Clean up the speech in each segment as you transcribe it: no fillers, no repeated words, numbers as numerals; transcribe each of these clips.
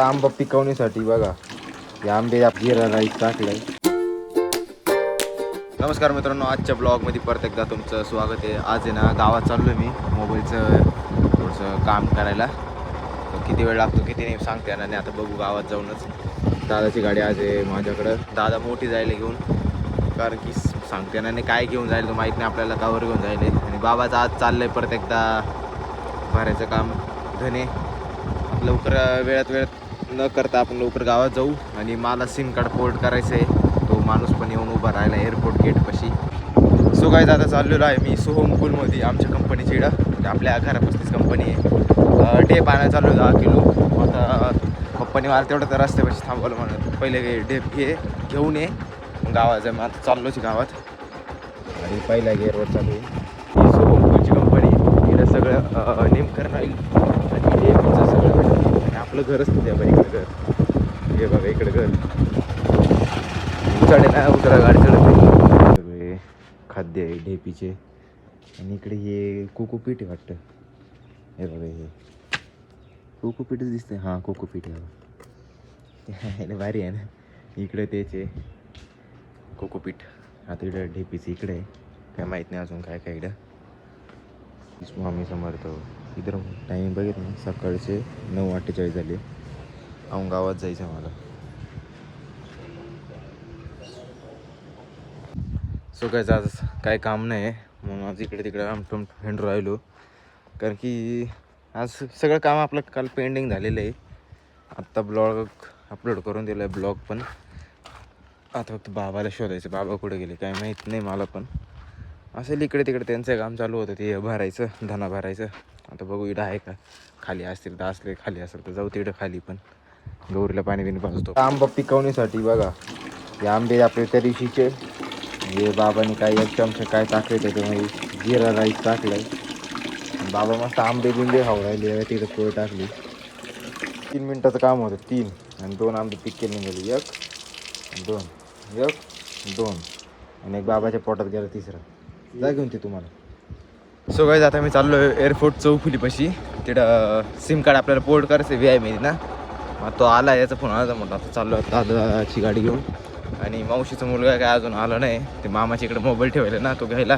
आंबा पिकवण्यासाठी बघा हे आंबे जिरा राईस टाकलाय. नमस्कार मित्रांनो, आजच्या ब्लॉगमध्ये परत एकदा तुमचं स्वागत आहे. आज आहे ना गावात चाललो मी मोबाईलचं थोडंसं काम करायला. किती वेळ लागतो किती नाही सांगते ना, आता बघू गावात जाऊनच. दादाची गाडी आज आहे माझ्याकडं. दादा मोठी जायला घेऊन, कारण की सांगते ना काय घेऊन जाईल तो माहीत नाही आपल्याला, कावर घेऊन जायला. आणि बाबाचं आज चाललं आहे परत एकदा भरायचं काम धने. लवकर वेळात न करता आपण लवकर गावात जाऊ. आणि मला सिम कार्ड पोर्ट करायचं आहे. तो माणूस पण येऊन उभा राहिला एअरपोर्ट गेटपाशी. सो काय दादा चाललेलो आहे मी सोहम पूलमध्ये, आमच्या कंपनीची इकडं आपल्या घरापासूनच कंपनी आहे. ढेप आणायला चाललो 10 किलो. आता पप्पाने मला तेवढं तर रस्त्यापाशी थांबवलं म्हणत, पहिले ढेप घेऊन ये गावात जा. मग आता चाललोच गावात आणि पहिल्या गेअरवर चालू आहे. ही सोहम पूलची कंपनी, इकडं सगळं नेमकं राहील आणि ढेपचं सगळं भेटतं. आणि आपलं घरच तिथे बरं, इकडं घर हे बघा, इकडं घर चढे ना उतरा गाडी चढते. सगळे खाद्य आहे ढेपीचे. आणि इकडे हे कोकोपीठ आहे वाटतं. हे बघा हे कोकोपीठच दिसतंय. हां कोकोपीठ आहे, भारी आहे ना. इकडे त्याचे कोकोपीठ. आता इकडं ढेपीचं इकडे आहे, काय माहीत नाही अजून काय इकडं. स्वामी समर्थ. इतर टाईम बघितलं ना, सकाळचे 9:48 झाले. औंध गावात जायचं आहे मला. सो काय आज काय काम नाही आहे म्हणून आज इकडे तिकडे आमटून हिंडू राहिलो. कारण की आज सगळं काम आपलं काल पेंडिंग झालेलं आहे. आत्ता ब्लॉग अपलोड करून दिलं आहे ब्लॉग पण. आता फक्त बाबाला शोधायचं, बाबा कुठे गेले काय माहीत नाही मला. पण असेल इकडे तिकडे त्यांचं काम चालू होतं, ते भरायचं धना भरायचं. आता बघू इकडं आहे का, खाली असतील तर असले, खाली असेल तर जाऊ तिकडं खाली. पण गौरीला पाणी बिणी पाजतो. आंबा पिकवण्यासाठी बघा हे आंबे आपले त्या दिवशीचे. हे बाबांनी काय 1 चमचा काय टाकले त्याच्यामध्ये जिरा राईस टाकलाय. बाबा मस्त आंबे बिंबे खाऊ राहिले. तिथं पोळ टाकली. 3 मिनटाचं काम होतं. 3 आणि 2 आंबे पिक केले गेले. 1 2 1 2 आणि एक बाबाच्या पोटात गेला तिसरा. जा घेऊन ते तुम्हाला. सो गाईज आता मी चाललो एअरपोर्ट चौफुलीपाशी. तिथं सिम कार्ड आपल्याला पोर्ट करायचं VI ना. मग तो आला, याचा फोन आला म्हटलं आता चाललो दादाची गाडी घेऊन. आणि मावशीचा मुलगा काय अजून आला नाही, ते मामाच्या इकडे मोबाईल ठेवायला ना तो घ्यायला.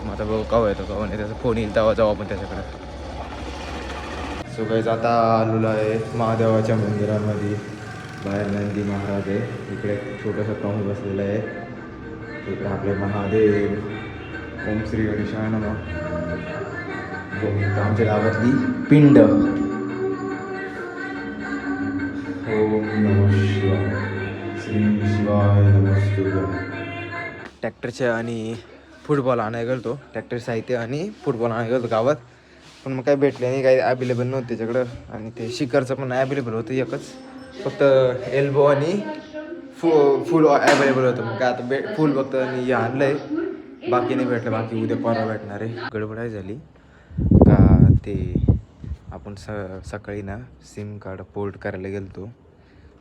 मग आता बघू केव्हा येतो केव्हा नाही, त्याचा फोन येईल तेव्हा जाऊ आपण त्याच्याकडे. सो गाईज आता आलेलो आहे महादेवाच्या मंदिरामध्ये. बाहेर नंदी महाराज आहे, इकडे छोटंसं पाहून बसलेलं आहे. इकडे आपले महादेव. ओम श्री गणेशाय नमः. आमच्या गावातली पिंड. ओम नमः शिवाय. श्री शिवाय नमस्तुभ्यं. ट्रॅक्टरच्या आणि फुटबॉल आणायला गेलो तो. ट्रॅक्टर साहित्य आणि फुटबॉल आणायला गेलो गावात. पण मग काही भेटले नाही, काही अवेलेबल नव्हतं त्याच्याकडं. आणि ते शिखरचं पण अवेलेबल होतं एकच, फक्त एल्बो आणि फुल अवेलेबल होतं. मग काय आता फुल फक्त आणि आणलं आहे, बाकी नाही भेटलं. बाकी उद्या परवा भेटणार आहे. गडबडाई झाली का ते आपण सकाळी ना सिम कार्ड पोर्ट करायला गेलो तो.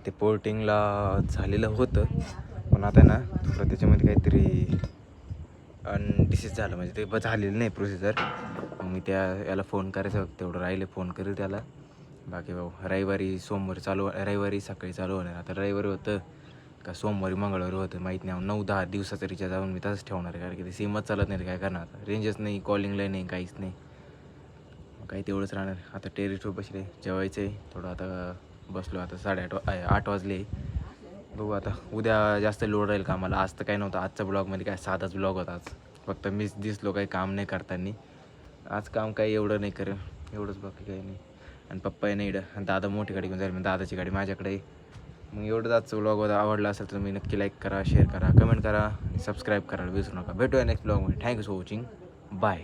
ते पोर्टिंगला झालेलं होतं, पण आता ना थोडं त्याच्यामध्ये काहीतरी अनडिसीज झालं, म्हणजे ते झालेलं नाही प्रोसिजर. मी याला फोन करायचं, तेवढं राहिले फोन करेल त्याला. बाकी भाऊ रविवारी सोमवारी चालू, रविवारी सकाळी चालू होणार. आता रविवारी होतं का सोमवारी मंगळवारी होतं माहीत नाही. 9-10 दिवसाचा रिचार्ज जाऊन मी तसंच ठेवणार आहे, कारण की ते सिमच चालत नाही. काय करणार आता, रेंजच नाही, कॉलिंगला नाही, काहीच नाही. काही तेवढंच राहणार. आता टेरिसवर बसले, जेवायचं आहे थोडं. आता बसलो, आता 8:30 वाजले. बघू आता उद्या जास्त लोड राहील कामाला. आज तर काही नव्हतं. आजच्या ब्लॉगमध्ये काय साधाच ब्लॉग होता आज. फक्त मीच दिसलो काही काम नाही करताना. आज काम काही एवढं नाही करेल, एवढंच, बाकी काही नाही. आणि पप्पा नाही इकडं. दादा मोठी गाडी घेऊन जाईल, मग दादाची गाडी माझ्याकडे आहे. मग एवढंच आजचं ब्लॉग होता. आवडला असेल तर तुम्ही नक्की लाईक करा, शेअर करा, कमेंट करा आणि सबस्क्राईब करायला विसरू नका. भेटूया नेक्स्ट ब्लॉगमध्ये. Thank you for watching. बाय.